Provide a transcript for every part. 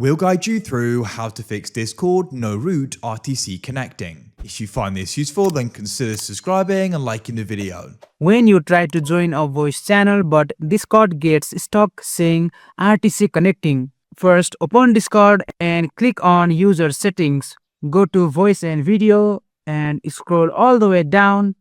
We'll guide you through how to fix Discord no root RTC connecting. If you find this useful, then consider subscribing and liking the video. When you try to join a voice channel but Discord gets stuck saying RTC connecting, first open Discord and click on user settings. Go to voice and video and scroll all the way down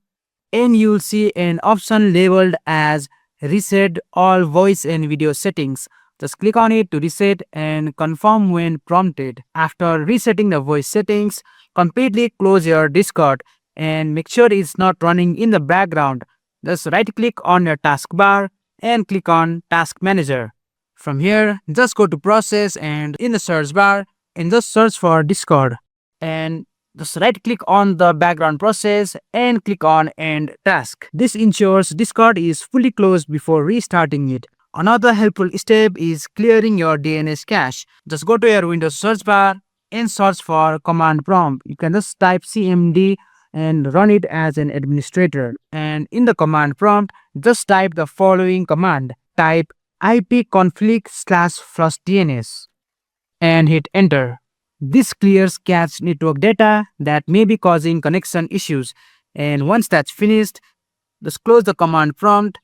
and you'll see an option labeled as reset all voice and video settings. Just click on it to reset and confirm when prompted. After resetting the voice settings, completely close your Discord and make sure it's not running in the background. Just right click on your taskbar and click on Task Manager. From here, just go to Process and in the search bar and just search for Discord. And just right click on the background process and click on End Task. This ensures Discord is fully closed before restarting it. Another helpful step is clearing your DNS cache. Just go to your Windows search bar and search for command prompt. You can just type cmd and run it as an administrator. And in the command prompt, just type the following command. Type ipconfig/flushdns and hit enter. This clears cached network data that may be causing connection issues. And once that's finished, just close the command prompt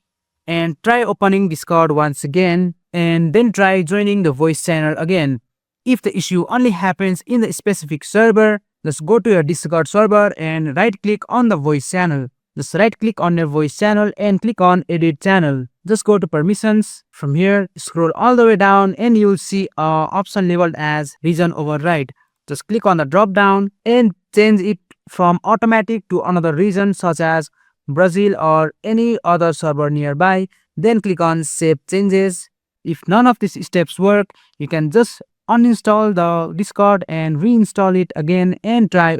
and try opening Discord once again and then try joining the voice channel again. If the issue only happens in the specific server, just go to your Discord server and right click on the voice channel. Just right click on your voice channel and click on edit channel. Just go to permissions. From here, scroll all the way down and you'll see an option labeled as region override. Just click on the drop down and change it from automatic to another region such as Brazil or any other server nearby. Then click on save changes. If none of these steps work, you can just uninstall the Discord and reinstall it again and try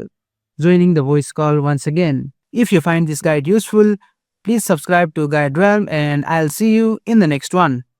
joining the voice call once again. If you find this guide useful, please subscribe to GuideRealm and I'll see you in the next one.